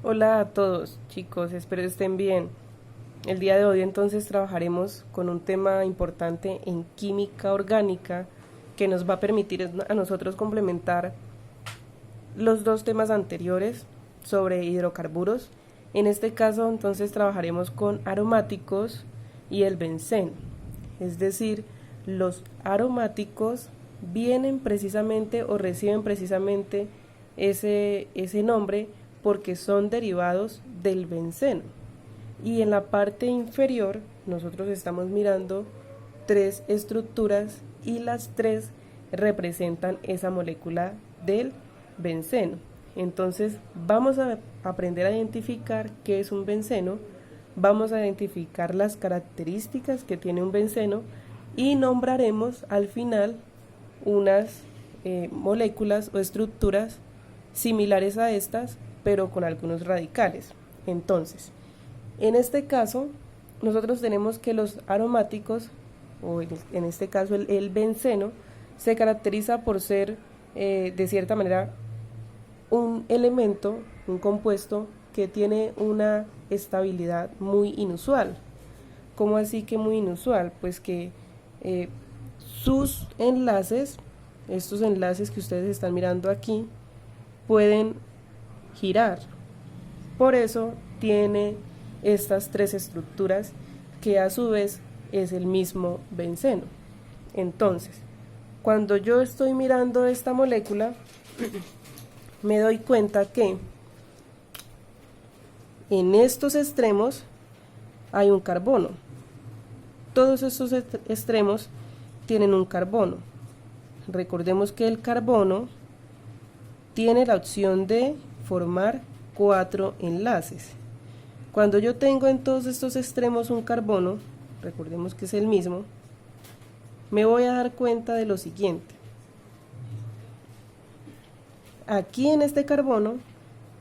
Hola a todos, chicos, espero estén bien. El día de hoy entonces trabajaremos con un tema importante en química orgánica que nos va a permitir a nosotros complementar los dos temas anteriores sobre hidrocarburos. En este caso entonces trabajaremos con aromáticos y el benceno. Es decir, los aromáticos vienen precisamente o reciben precisamente ese nombre porque son derivados del benceno. Y en la parte inferior nosotros estamos mirando tres estructuras y las tres representan esa molécula del benceno. Entonces vamos a aprender a identificar qué es un benceno, vamos a identificar las características que tiene un benceno y nombraremos al final unas moléculas o estructuras similares a estas, pero con algunos radicales. Entonces, en este caso, nosotros tenemos que los aromáticos, o en este caso el benceno, se caracteriza por ser, de cierta manera, un elemento, un compuesto que tiene una estabilidad muy inusual. ¿Cómo así que muy inusual? Pues que sus enlaces, estos enlaces que ustedes están mirando aquí, pueden girar. Por eso tiene estas tres estructuras que a su vez es el mismo benceno. Entonces, cuando yo estoy mirando esta molécula, me doy cuenta que en estos extremos hay un carbono. Todos estos extremos tienen un carbono. Recordemos que el carbono tiene la opción de formar 4 enlaces. Cuando yo tengo en todos estos extremos un carbono, recordemos que es el mismo, me voy a dar cuenta de lo siguiente. Aquí en este carbono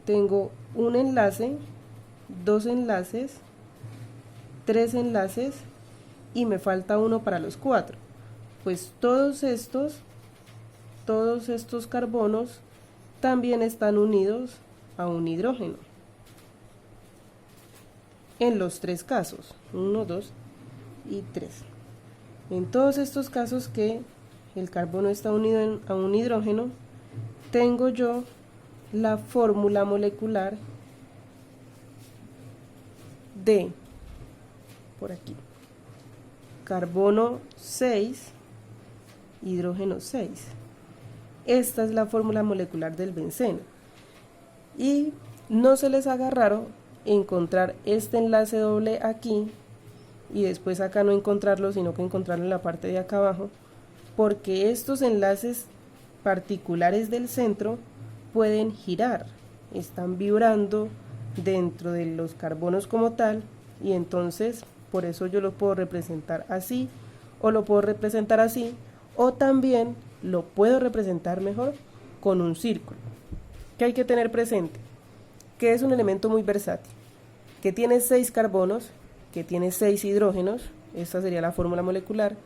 tengo un enlace, 2 enlaces, 3 enlaces y me falta uno para los 4. Pues todos estos carbonos también están unidos a un hidrógeno. En los tres casos, 1, 2 y 3. En todos estos casos que el carbono está unido a un hidrógeno, tengo yo la fórmula molecular de, por aquí, carbono 6, hidrógeno 6. Esta es la fórmula molecular del benceno. Y no se les haga raro encontrar este enlace doble aquí y después acá no encontrarlo, sino que encontrarlo en la parte de acá abajo, porque estos enlaces particulares del centro pueden girar, están vibrando dentro de los carbonos como tal, y entonces por eso yo lo puedo representar así, o lo puedo representar así, o también lo puedo representar mejor con un círculo. ¿Qué hay que tener presente? Que es un elemento muy versátil, que tiene 6 carbonos, que tiene 6 hidrógenos, esta sería la fórmula molecular,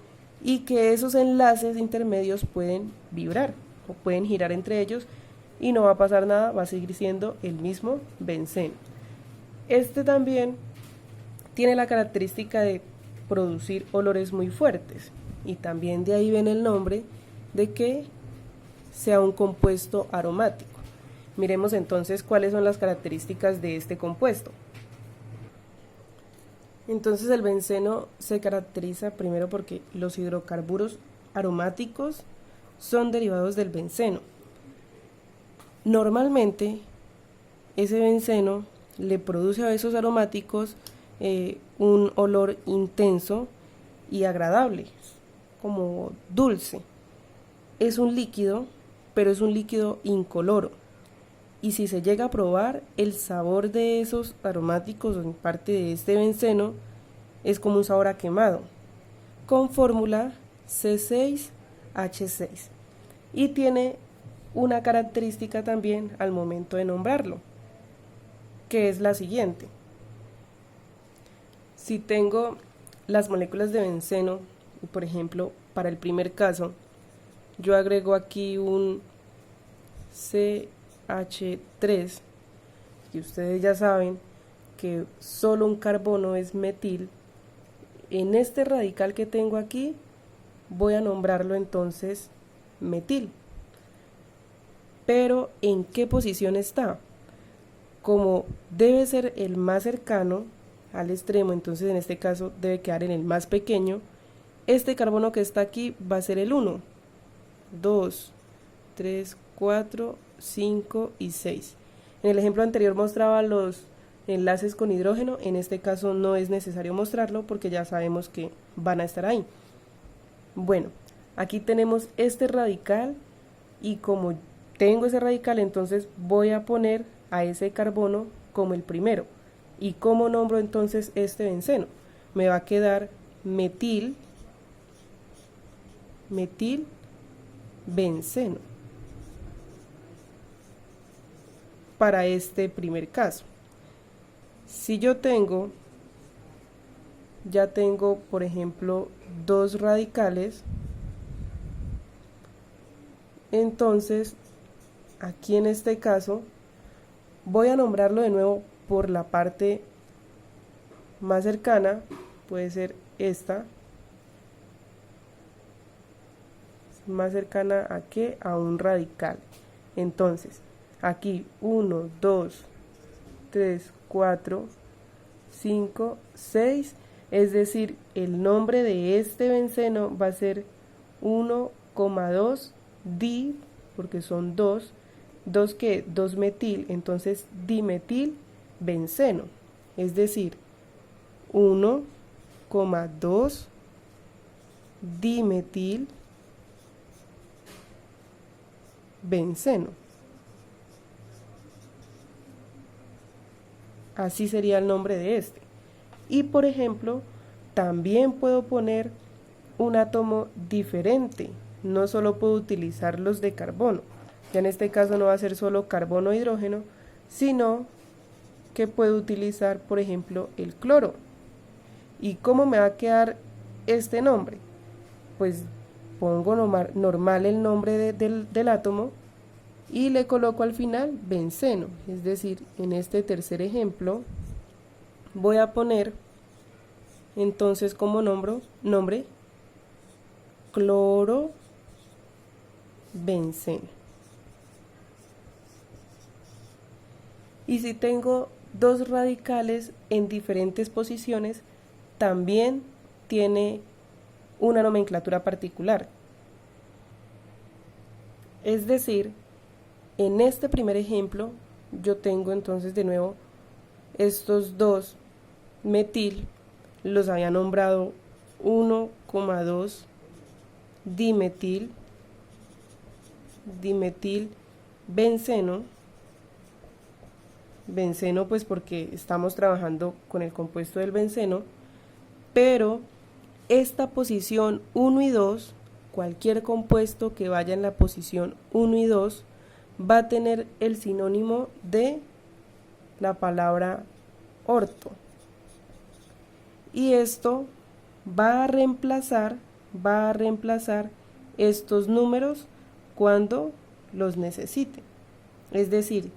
y que esos enlaces intermedios pueden vibrar o pueden girar entre ellos y no va a pasar nada, va a seguir siendo el mismo benceno. Este también tiene la característica de producir olores muy fuertes y también de ahí viene el nombre de que sea un compuesto aromático. Miremos entonces cuáles son las características de este compuesto. Entonces el benceno se caracteriza primero porque los hidrocarburos aromáticos son derivados del benceno. Normalmente ese benceno le produce a esos aromáticos un olor intenso y agradable, como dulce. Es un líquido, pero es un líquido incoloro. Y si se llega a probar, el sabor de esos aromáticos o en parte de este benceno es como un sabor a quemado, con fórmula C6H6. Y tiene una característica también al momento de nombrarlo, que es la siguiente. Si tengo las moléculas de benceno, por ejemplo, para el primer caso, yo agrego aquí un CH3, y ustedes ya saben que solo un carbono es metil, en este radical que tengo aquí voy a nombrarlo entonces metil. Pero ¿en qué posición está? Como debe ser el más cercano al extremo, entonces en este caso debe quedar en el más pequeño. Este carbono que está aquí va a ser el 1, 2, 3, 4, 5 y 6. En el ejemplo anterior mostraba los enlaces con hidrógeno, en este caso no es necesario mostrarlo porque ya sabemos que van a estar ahí. Bueno, aquí tenemos este radical y como tengo ese radical, entonces voy a poner a ese carbono como el primero. ¿Y cómo nombro entonces este benceno? Me va a quedar metil benceno para este primer caso. Si yo ya tengo, por ejemplo, dos radicales, entonces aquí en este caso voy a nombrarlo de nuevo por la parte más cercana, puede ser esta, más cercana a qué, a un radical. Entonces aquí 1, 2, 3, 4, 5, 6, es decir, el nombre de este benceno va a ser 1,2 di, porque son 2 que 2 metil, entonces dimetil benceno, es decir, 1,2 dimetil benceno. Así sería el nombre de este. Y por ejemplo, también puedo poner un átomo diferente. No solo puedo utilizar los de carbono. Ya en este caso no va a ser solo carbono e hidrógeno, sino que puedo utilizar, por ejemplo, el cloro. ¿Y cómo me va a quedar este nombre? Pues pongo normal el nombre del átomo y le coloco al final benceno. Es decir, en este tercer ejemplo voy a poner entonces como nombre cloro benceno. Y si tengo dos radicales en diferentes posiciones, también tiene una nomenclatura particular. Es decir, en este primer ejemplo yo tengo entonces de nuevo estos dos metil, los había nombrado 1,2 dimetil benceno, pues porque estamos trabajando con el compuesto del benceno, pero esta posición 1 y 2, cualquier compuesto que vaya en la posición 1 y 2 va a tener el sinónimo de la palabra orto. Y esto va a reemplazar estos números cuando los necesite. Es decir,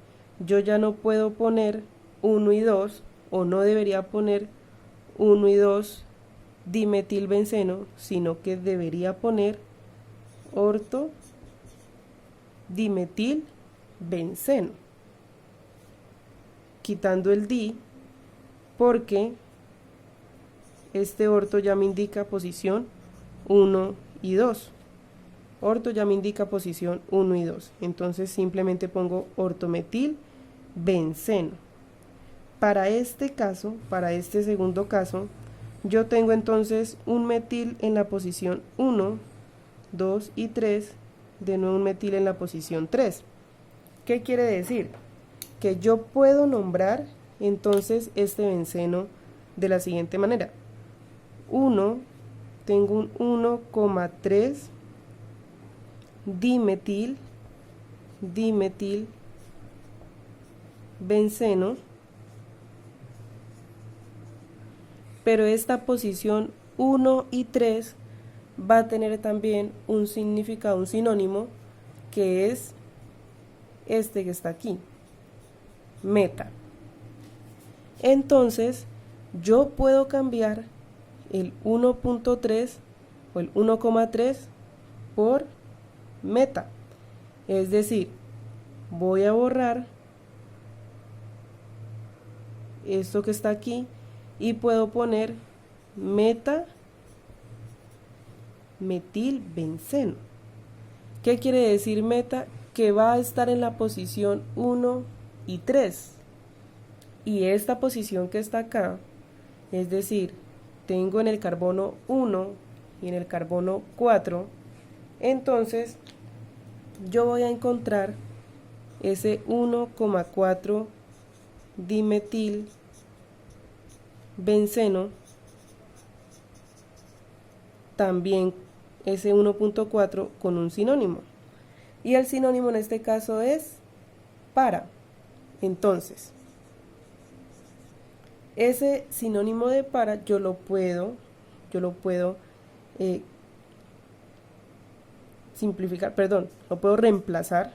yo ya no puedo poner 1 y 2, o no debería poner 1 y 2 dimetilbenceno, sino que debería poner orto dimetilbenceno, quitando el di, porque este orto ya me indica posición 1 y 2. Orto ya me indica posición 1 y 2. Entonces simplemente pongo ortometilbenceno. Para este caso, para este segundo caso, yo tengo entonces un metil en la posición 1, 2 y 3, de nuevo un metil en la posición 3. ¿Qué quiere decir? Que yo puedo nombrar entonces este benceno de la siguiente manera. Tengo un 1,3 dimetil benceno, pero esta posición 1 y 3 va a tener también un significado, un sinónimo, que es este que está aquí, meta. Entonces yo puedo cambiar el 1.3 o el 1,3 por meta. Es decir, voy a borrar esto que está aquí y puedo poner meta metilbenceno. ¿Qué quiere decir meta? Que va a estar en la posición 1 y 3. Y esta posición que está acá, es decir, tengo en el carbono 1 y en el carbono 4, entonces yo voy a encontrar ese 1,4 dimetilbenceno, también ese 1.4 con un sinónimo. Y el sinónimo en este caso es para. Entonces, ese sinónimo de para yo lo puedo simplificar, lo puedo reemplazar,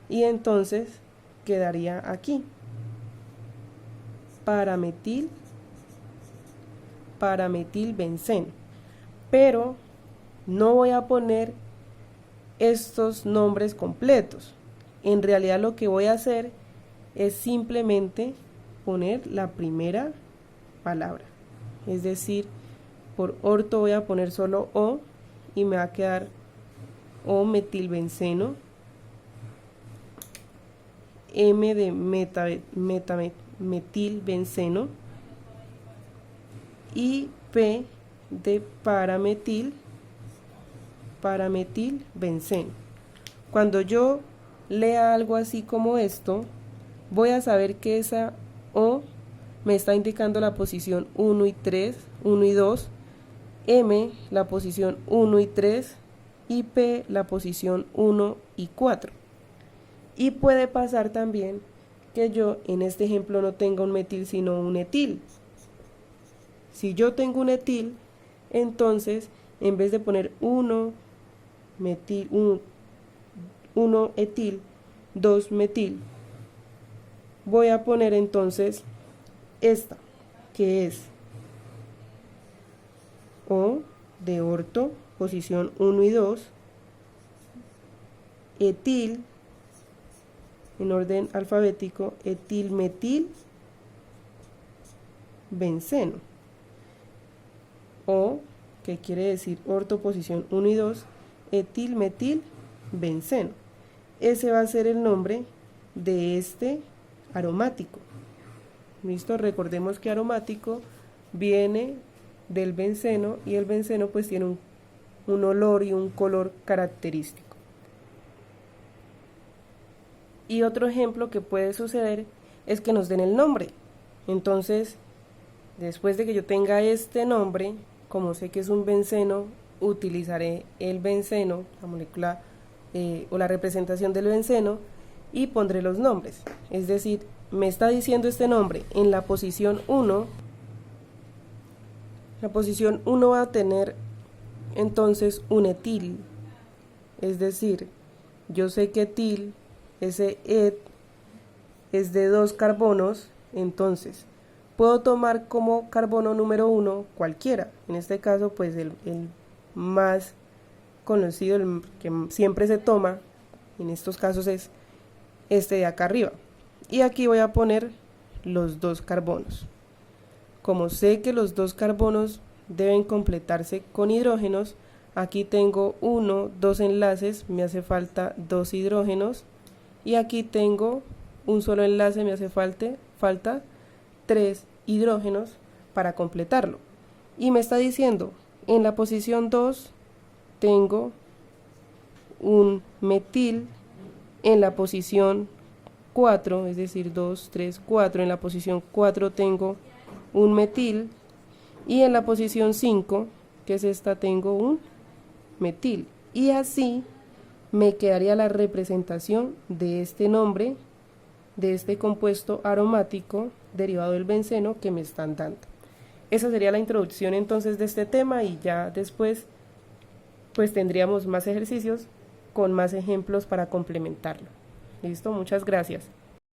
y entonces quedaría aquí parametilbenceno. Pero no voy a poner estos nombres completos. En realidad lo que voy a hacer es simplemente poner la primera palabra. Es decir, por orto voy a poner solo O y me va a quedar O metilbenceno, M de metilbenceno y P de parametilbenceno. Cuando yo lea algo así como esto, voy a saber que esa O me está indicando la posición 1 y 3, 1 y 2, M la posición 1 y 3 y P la posición 1 y 4. Y puede pasar también que yo en este ejemplo no tenga un metil sino un etil. Si yo tengo un etil, entonces en vez de poner 1 etil, 2 metil, voy a poner entonces esta, que es O de orto, posición 1 y 2, etil, en orden alfabético, etilmetilbenceno. O, que quiere decir orto, posición 1 y 2, etilmetilbenceno. Ese va a ser el nombre de este aromático. ¿Listo? Recordemos que aromático viene del benceno y el benceno pues tiene un olor y un color característico. Y otro ejemplo que puede suceder es que nos den el nombre. Entonces, después de que yo tenga este nombre, como sé que es un benceno, utilizaré el benceno, la molécula o la representación del benceno, y pondré los nombres. Es decir, me está diciendo este nombre en la posición 1. La posición 1 va a tener entonces un etil. Es decir, yo sé que etil, ese et, es de 2 carbonos, entonces puedo tomar como carbono número 1 cualquiera. En este caso, pues el más conocido, el que siempre se toma, en estos casos es este de acá arriba. Y aquí voy a poner los 2 carbonos. Como sé que los 2 carbonos deben completarse con hidrógenos, aquí tengo 2 enlaces, me hace falta 2 hidrógenos. Y aquí tengo un solo enlace, me hace falta 3 hidrógenos para completarlo. Y me está diciendo, en la posición 2 tengo un metil, en la posición 4, es decir, 2, 3, 4, en la posición 4 tengo un metil, y en la posición 5, que es esta, tengo un metil. Y así me quedaría la representación de este nombre, de este compuesto aromático derivado del benceno que me están dando. Esa sería la introducción entonces de este tema, y ya después pues tendríamos más ejercicios con más ejemplos para complementarlo. ¿Listo? Muchas gracias.